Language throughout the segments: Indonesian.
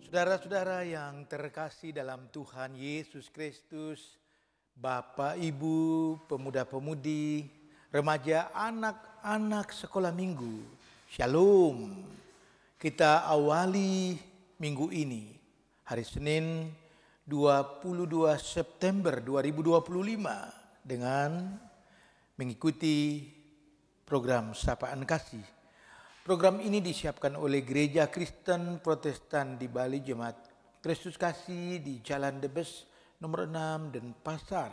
Saudara-saudara yang terkasih dalam Tuhan Yesus Kristus, Bapak, Ibu, pemuda-pemudi, remaja, anak-anak sekolah minggu, Shalom. Kita awali minggu ini, hari Senin 22 September 2025 dengan mengikuti program Sapaan Kasih. Program ini disiapkan oleh Gereja Kristen Protestan di Bali, Jemaat Kristus Kasih di Jalan Debes nomor 6 dan Pasar.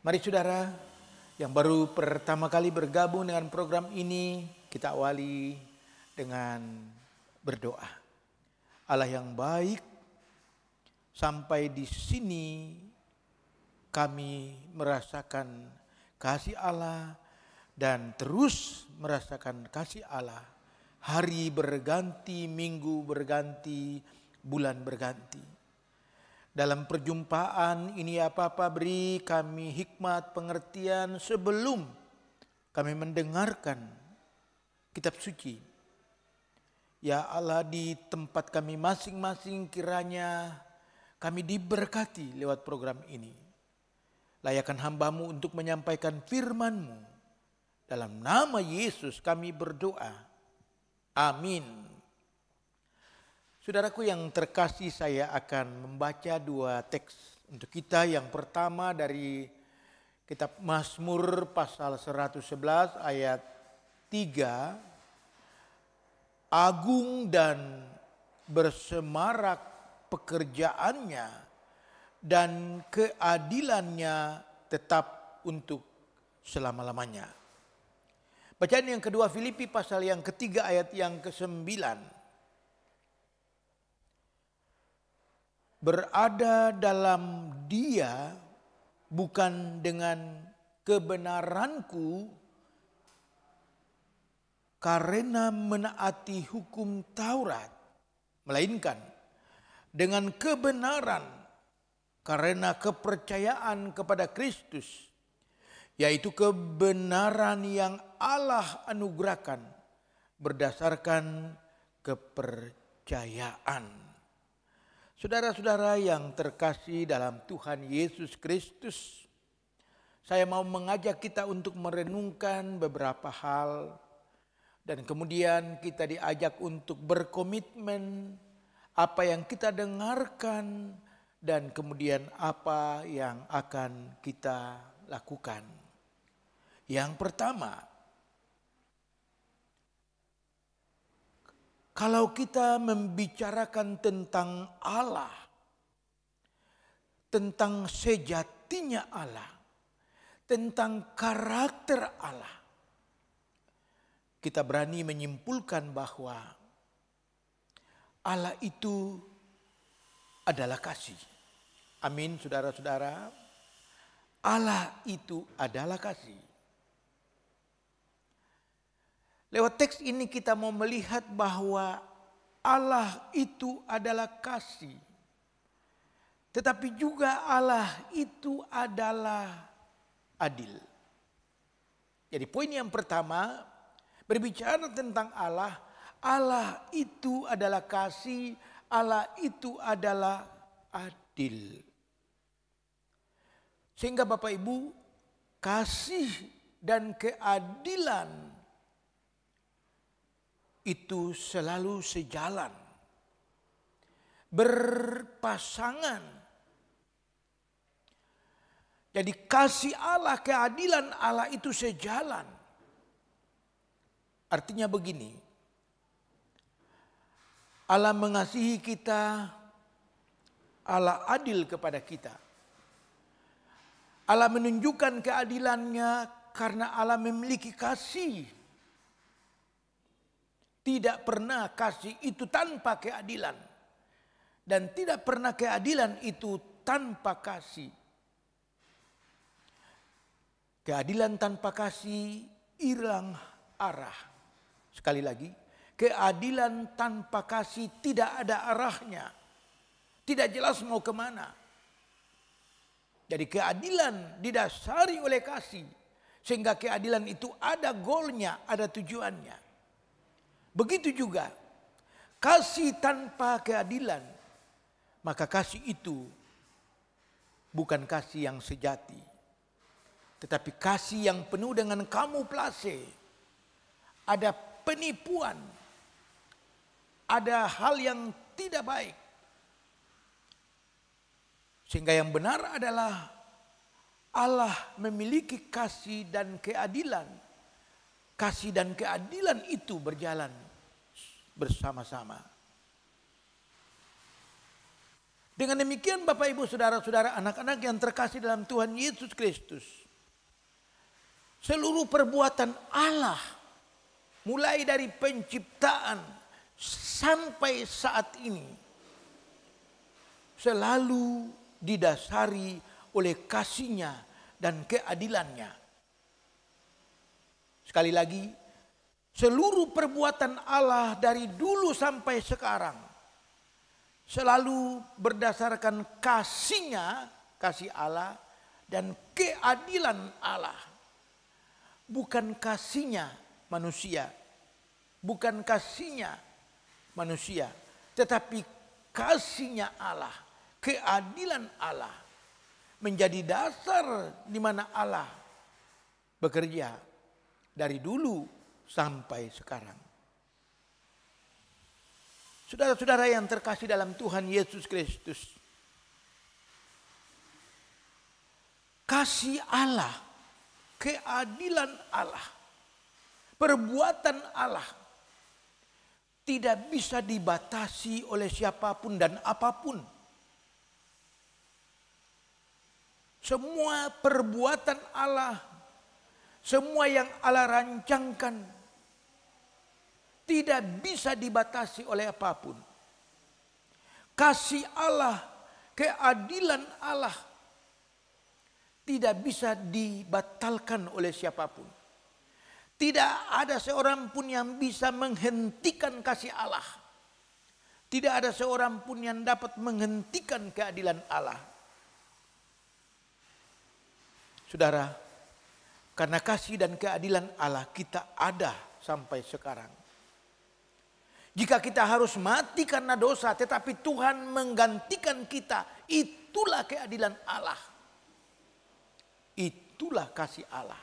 Mari saudara yang baru pertama kali bergabung dengan program ini, kita awali dengan berdoa. Allah yang baik, sampai di sini kami merasakan kasih Allah dan terus merasakan kasih Allah. Hari berganti, minggu berganti, bulan berganti. Dalam perjumpaan ini apa-apa beri kami hikmat pengertian sebelum kami mendengarkan kitab suci. Ya Allah, di tempat kami masing-masing kiranya kami diberkati lewat program ini. Layakan hamba-Mu untuk menyampaikan firman-Mu. Dalam nama Yesus kami berdoa. Amin. Saudaraku yang terkasih, saya akan membaca dua teks untuk kita. Yang pertama dari kitab Mazmur pasal 111 ayat 3. Agung dan bersemarak pekerjaannya dan keadilannya tetap untuk selama-lamanya. Bacaan yang kedua Filipi pasal yang ketiga ayat yang ke-9. Berada dalam Dia bukan dengan kebenaranku karena menaati hukum Taurat, melainkan dengan kebenaran karena kepercayaan kepada Kristus, yaitu kebenaran yang Allah anugerahkan berdasarkan kepercayaan. Saudara-saudara yang terkasih dalam Tuhan Yesus Kristus, saya mau mengajak kita untuk merenungkan beberapa hal dan kemudian kita diajak untuk berkomitmen apa yang kita dengarkan dan kemudian apa yang akan kita lakukan. Yang pertama, kalau kita membicarakan tentang Allah, tentang sejatinya Allah, tentang karakter Allah, kita berani menyimpulkan bahwa Allah itu adalah kasih. Amin, saudara-saudara. Allah itu adalah kasih. Lewat teks ini kita mau melihat bahwa Allah itu adalah kasih. Tetapi juga Allah itu adalah adil. Jadi poin yang pertama, berbicara tentang Allah, Allah itu adalah kasih, Allah itu adalah adil. Sehingga Bapak Ibu, kasih dan keadilan itu selalu sejalan, berpasangan. Jadi kasih Allah, keadilan Allah itu sejalan. Artinya begini, Allah mengasihi kita, Allah adil kepada kita. Allah menunjukkan keadilannya karena Allah memiliki kasih. Tidak pernah kasih itu tanpa keadilan. Dan tidak pernah keadilan itu tanpa kasih. Keadilan tanpa kasih hilang arah. Sekali lagi, keadilan tanpa kasih tidak ada arahnya. Tidak jelas mau kemana. Jadi keadilan didasari oleh kasih. Sehingga keadilan itu ada goalnya, ada tujuannya. Begitu juga kasih tanpa keadilan maka kasih itu bukan kasih yang sejati, tetapi kasih yang penuh dengan kamuflase. Ada penipuan, ada hal yang tidak baik. Sehingga yang benar adalah Allah memiliki kasih dan keadilan. Kasih dan keadilan itu berjalan bersama-sama. Dengan demikian Bapak Ibu Saudara-saudara, anak-anak yang terkasih dalam Tuhan Yesus Kristus, seluruh perbuatan Allah mulai dari penciptaan sampai saat ini selalu didasari oleh kasih-Nya dan keadilan-Nya. Sekali lagi, seluruh perbuatan Allah dari dulu sampai sekarang selalu berdasarkan kasih-Nya, kasih Allah dan keadilan Allah. Bukan kasih-Nya manusia, bukan kasih-Nya manusia, tetapi kasih-Nya Allah, keadilan Allah menjadi dasar di mana Allah bekerja dari dulu sampai sekarang. Saudara-saudara yang terkasih dalam Tuhan Yesus Kristus, kasih Allah, keadilan Allah, perbuatan Allah tidak bisa dibatasi oleh siapapun dan apapun. Semua perbuatan Allah, semua yang Allah rancangkan tidak bisa dibatasi oleh apapun. Kasih Allah, keadilan Allah tidak bisa dibatalkan oleh siapapun. Tidak ada seorang pun yang bisa menghentikan kasih Allah. Tidak ada seorang pun yang dapat menghentikan keadilan Allah. Saudara, karena kasih dan keadilan Allah kita ada sampai sekarang. Jika kita harus mati karena dosa, tetapi Tuhan menggantikan kita, itulah keadilan Allah. Itulah kasih Allah.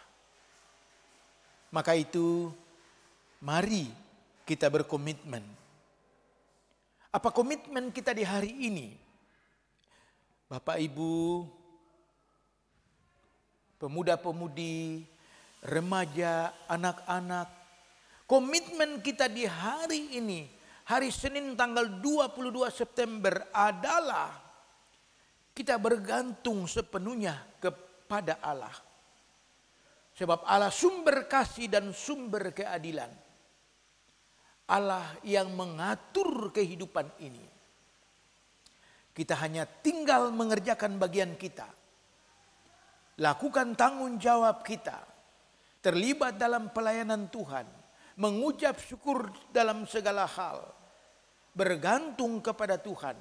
Maka itu, mari kita berkomitmen. Apa komitmen kita di hari ini? Bapak, Ibu, pemuda-pemudi, remaja, anak-anak, komitmen kita di hari ini, hari Senin tanggal 22 September adalah kita bergantung sepenuhnya kepada Allah. Sebab Allah sumber kasih dan sumber keadilan. Allah yang mengatur kehidupan ini. Kita hanya tinggal mengerjakan bagian kita. Lakukan tanggung jawab kita. Terlibat dalam pelayanan Tuhan. Mengucap syukur dalam segala hal, bergantung kepada Tuhan.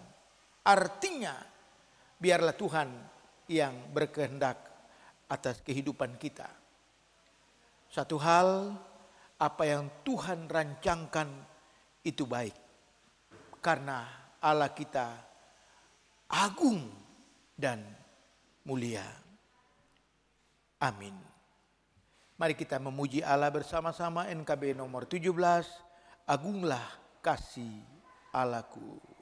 Artinya, biarlah Tuhan yang berkehendak atas kehidupan kita. Satu hal, apa yang Tuhan rancangkan itu baik. Karena Allah kita agung dan mulia. Amin. Mari kita memuji Allah bersama-sama. NKB nomor 17, Agunglah Kasih Allahku.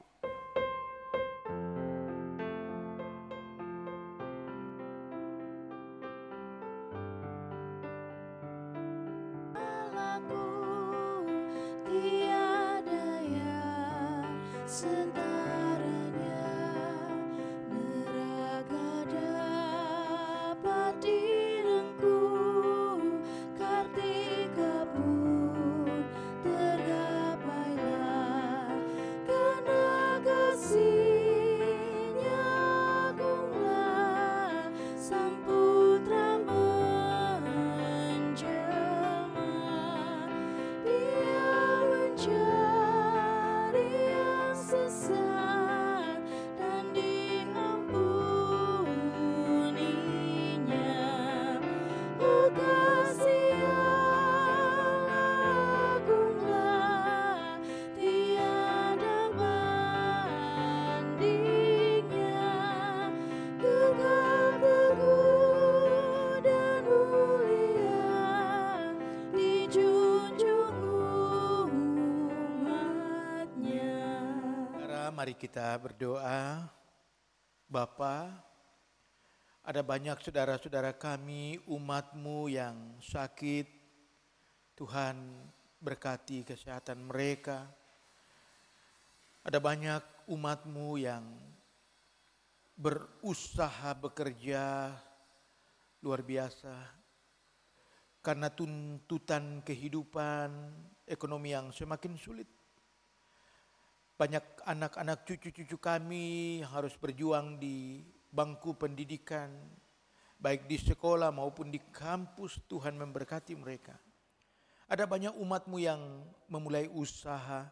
Susah Mari kita berdoa. Bapa, ada banyak saudara-saudara kami, umat-Mu yang sakit. Tuhan berkati kesehatan mereka. Ada banyak umat-Mu yang berusaha bekerja luar biasa. Karena tuntutan kehidupan, ekonomi yang semakin sulit. Banyak anak-anak cucu-cucu kami harus berjuang di bangku pendidikan, baik di sekolah maupun di kampus. Tuhan memberkati mereka. Ada banyak umat-Mu yang memulai usaha,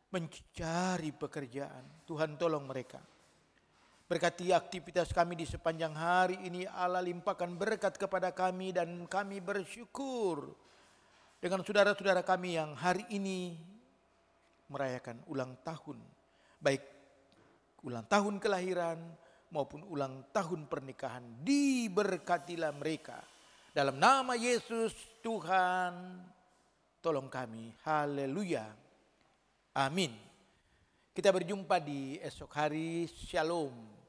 mencari pekerjaan. Tuhan tolong mereka. Berkati aktivitas kami di sepanjang hari ini. Allah limpahkan berkat kepada kami dan kami bersyukur dengan saudara-saudara kami yang hari ini merayakan ulang tahun, baik ulang tahun kelahiran maupun ulang tahun pernikahan. Diberkatilah mereka. Dalam nama Yesus Tuhan, tolong kami. Haleluya. Amin. Kita berjumpa di esok hari. Shalom.